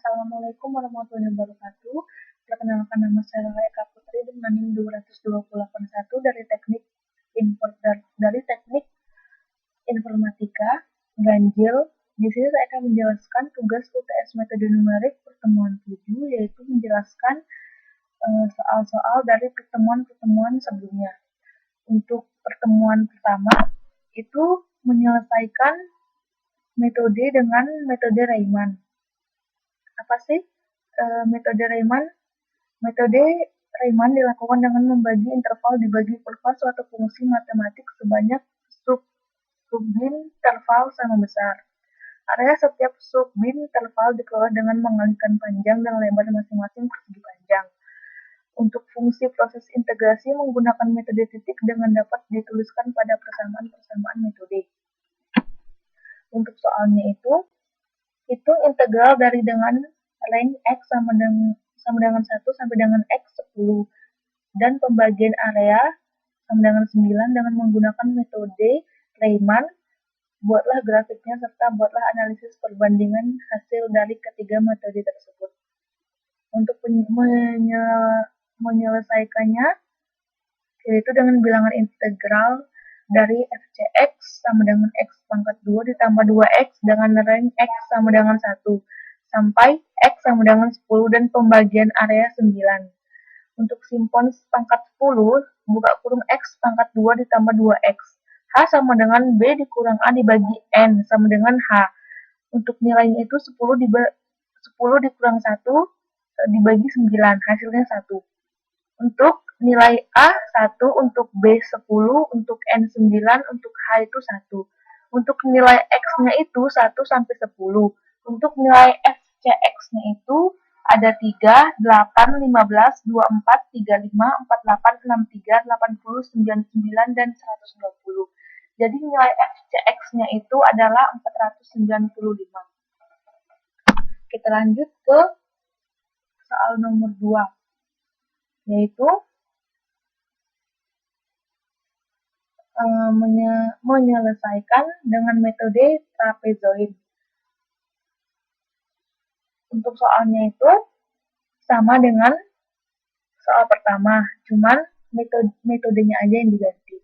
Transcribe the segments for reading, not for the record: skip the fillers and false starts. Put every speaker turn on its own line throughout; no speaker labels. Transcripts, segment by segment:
Assalamualaikum warahmatullahi wabarakatuh. Perkenalkan, nama saya Eka Putri dengan NIM 20281 dari Teknik Informatika Ganjil. Di sini saya akan menjelaskan tugas UTS metode numerik pertemuan 7, yaitu menjelaskan soal-soal dari pertemuan-pertemuan sebelumnya. Untuk pertemuan pertama itu menyelesaikan metode dengan metode Riemann. Apa sih metode Riemann? Metode Riemann dilakukan dengan membagi interval dibagi kurva suatu fungsi matematik sebanyak subbin interval sama besar. Area setiap subbin interval dikelola dengan mengalihkan panjang dan lebar masing-masing persegi panjang. Untuk fungsi proses integrasi menggunakan metode titik dengan dapat dituliskan pada persamaan-persamaan metode. Untuk soalnya itu, hitung integral dari dengan range x sama dengan 1 sampai dengan x 10 dan pembagian area sama dengan 9 dengan menggunakan metode Riemann. Buatlah grafiknya serta buatlah analisis perbandingan hasil dari ketiga metode tersebut. Untuk menyelesaikannya, yaitu dengan bilangan integral dari fcx sama dengan x pangkat 2 ditambah 2x dengan range x sama dengan 1 sampai x sama dengan 10 dan pembagian area 9. Untuk simpon pangkat 10, buka kurung x pangkat 2 ditambah 2x. H sama dengan B dikurang A dibagi N sama dengan H. Untuk nilainya itu 10 dikurang 1 dibagi 9, hasilnya 1. Untuk nilai A 1, untuk B 10, untuk N 9, untuk H itu 1. Untuk nilai X-nya itu 1 sampai 10. Untuk nilai FCX-nya itu ada 3, 8, 15, 24, 35, 48, 63, 80, 99, dan 120. Jadi nilai FCX-nya itu adalah 495. Kita lanjut ke soal nomor 2. Yaitu menyelesaikan dengan metode trapezoid. Untuk soalnya itu sama dengan soal pertama, cuman metodenya aja yang diganti.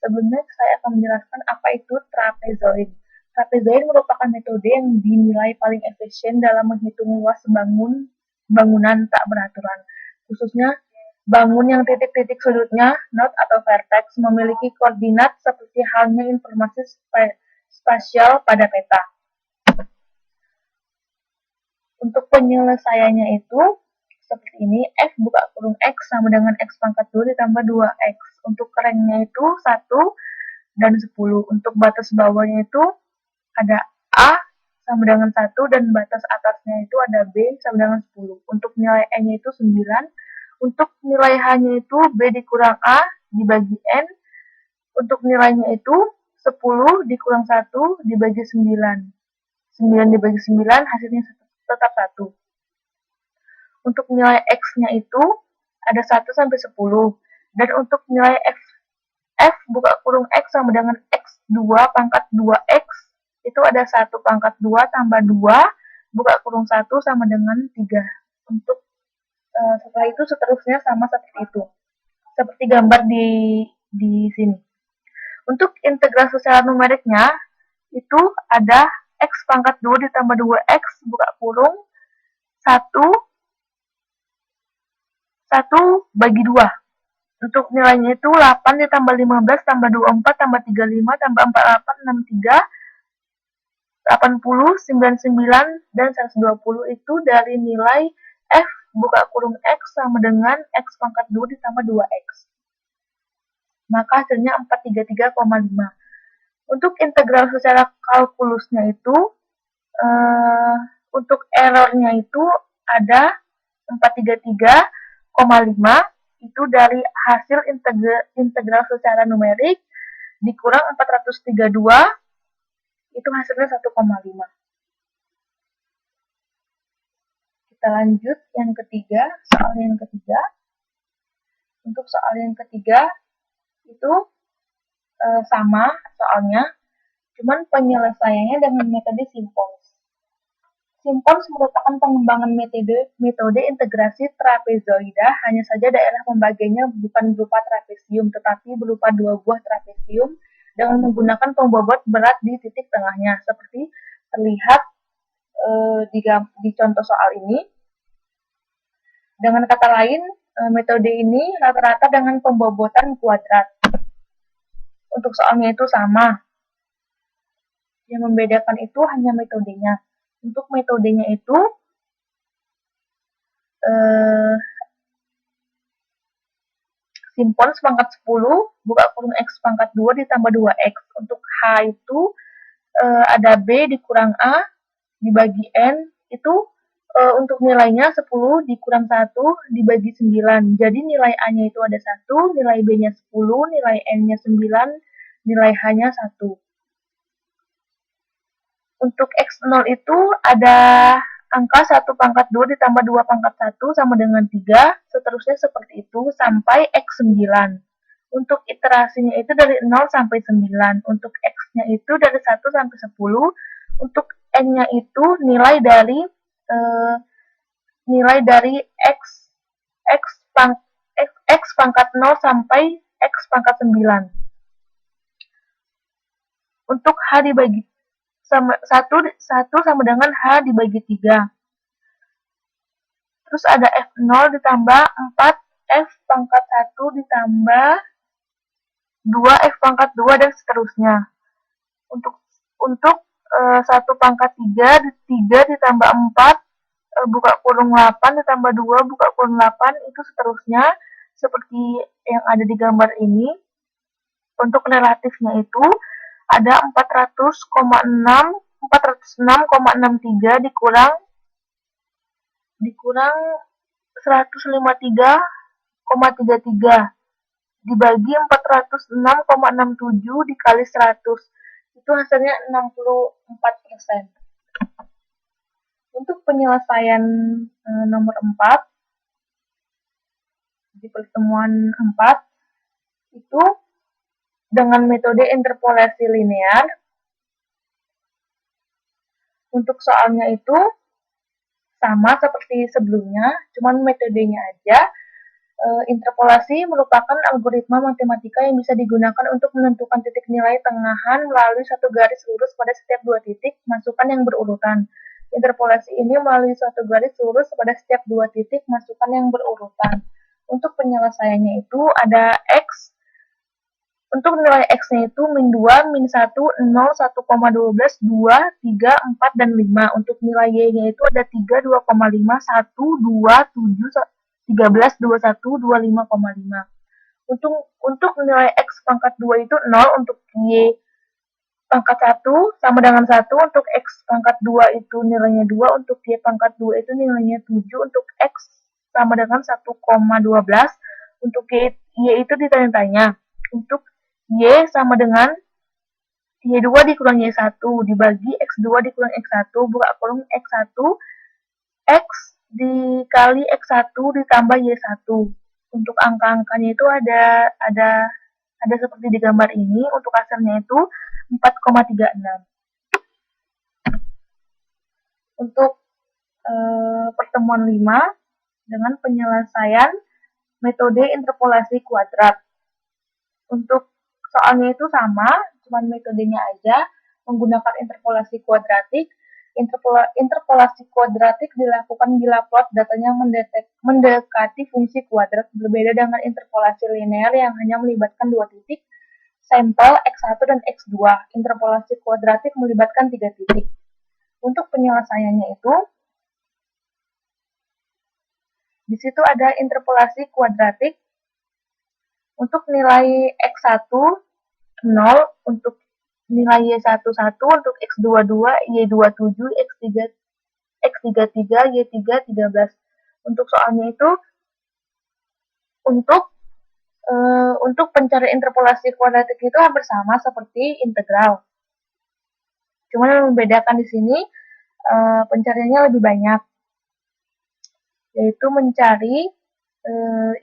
Sebelumnya saya akan menjelaskan apa itu trapezoid. Trapezoid merupakan metode yang dinilai paling efisien dalam menghitung luas bangunan tak beraturan, khususnya bangun yang titik-titik sudutnya, node atau vertex, memiliki koordinat seperti halnya informasi spasial pada peta. Untuk penyelesaiannya itu seperti ini, f buka kurung x sama dengan x pangkat 2 ditambah 2x. Untuk range-nya itu 1 dan 10. Untuk batas bawahnya itu ada A sama dengan 1 dan batas atasnya itu ada B sama dengan 10. Untuk nilai N-nya itu 9. Untuk nilai H-nya itu B dikurang A dibagi N. Untuk nilainya itu 10 dikurang 1 dibagi 9. 9 dibagi 9 hasilnya tetap 1. Untuk nilai X-nya itu ada 1 sampai 10. Dan untuk nilai F buka kurung X sama dengan X2 pangkat 2X itu ada 1 pangkat 2 tambah 2 buka kurung 1 sama dengan 3. Untuk setelah itu seterusnya sama seperti itu. Seperti gambar di sini. Untuk integral secara numeriknya itu ada x pangkat 2 ditambah 2x buka kurung 1 bagi 2. Untuk nilainya itu 8 ditambah 15 tambah 24 tambah 35 tambah 48 63 80 99 dan 120 itu dari nilai f buka kurung x sama dengan x pangkat 2 ditambah 2x. Maka hasilnya 433,5. Untuk integral secara kalkulusnya itu untuk errornya itu ada 433,5 itu dari hasil integral secara numerik dikurang 432 itu hasilnya 1,5. Kita lanjut yang ketiga, soal yang ketiga. Untuk soal yang ketiga itu sama soalnya, cuman penyelesaiannya dengan metode simpons. Simpons merupakan pengembangan metode integrasi trapezoida, hanya saja daerah pembagiannya bukan berupa trapesium, tetapi berupa dua buah trapesium dengan menggunakan pembobot berat di titik tengahnya, seperti terlihat di contoh soal ini. Dengan kata lain, metode ini rata-rata dengan pembobotan kuadrat. Untuk soalnya itu sama. Yang membedakan itu hanya metodenya. Untuk metodenya itu Simpons pangkat 10 buka kurung X pangkat 2 ditambah 2X. Untuk H itu ada B dikurang A dibagi N, itu untuk nilainya 10 dikurang 1 dibagi 9. Jadi nilai A-nya itu ada 1, nilai B-nya 10, nilai N-nya 9, nilai H-nya 1. Untuk X0 itu ada angka 1 pangkat 2 ditambah 2 pangkat 1 sama dengan 3, seterusnya seperti itu sampai X9. Untuk iterasinya itu dari 0 sampai 9, untuk X-nya itu dari 1 sampai 10, untuk N-nya itu nilai dari X pangkat 0 sampai X pangkat 9. Untuk H dibagi 1 sama dengan H dibagi 3. Terus ada F0 ditambah 4 F pangkat 1 ditambah 2 F pangkat 2 dan seterusnya. Untuk 1 pangkat 3 ditambah 4 buka kurung 8 ditambah 2 buka kurung 8, itu seterusnya seperti yang ada di gambar ini. Untuk relatifnya itu ada 406,63 dikurang 153,33 dibagi 406,67 dikali 100, itu hasilnya 64%. Untuk penyelesaian nomor 4 di pertemuan 4 itu dengan metode interpolasi linear. Untuk soalnya itu sama seperti sebelumnya, cuman metodenya aja. Interpolasi merupakan algoritma matematika yang bisa digunakan untuk menentukan titik nilai tengahan melalui satu garis lurus pada setiap dua titik masukan yang berurutan. Interpolasi ini melalui suatu garis lurus pada setiap dua titik masukan yang berurutan. Untuk penyelesaiannya itu ada X. Untuk nilai X-nya itu min 2, min 1, 0, 1,12, 2, 3, 4, dan 5. Untuk nilai Y-nya itu ada 3, 2,5, 1, 2, 7, 13, 21, 25,5. Untuk nilai X pangkat 2 itu 0, untuk Y pangkat 1 sama dengan 1, untuk X pangkat 2 itu nilainya 2, untuk Y pangkat 2 itu nilainya 7, untuk X sama dengan 1,12, untuk Y itu ditanya-tanya. Untuk Y sama dengan Y2 dikurang Y1 dibagi X2 dikurang X1 buka kurung X1 X dikali X1 ditambah Y1. Untuk angka-angkanya itu ada seperti di gambar ini. Untuk hasilnya itu 4,36. Untuk pertemuan 5 dengan penyelesaian metode interpolasi kuadrat. Untuk soalnya itu sama, cuman metodenya aja menggunakan interpolasi kuadratik. Interpolasi kuadratik dilakukan bila plot datanya mendekati fungsi kuadrat, berbeda dengan interpolasi linear yang hanya melibatkan dua titik, sampel X1 dan X2. Interpolasi kuadratik melibatkan 3 titik. Untuk penyelesaiannya itu, di situ ada interpolasi kuadratik. Untuk nilai X1 0, untuk nilai Y1 1, untuk X2 2, Y2 7, X3 3, Y3 13. Untuk soalnya itu untuk pencarian interpolasi kuadratik itu hampir sama seperti integral. Cuma yang membedakan di sini pencariannya lebih banyak, yaitu mencari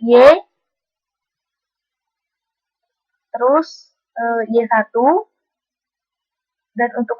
Y, terus Y1, dan untuk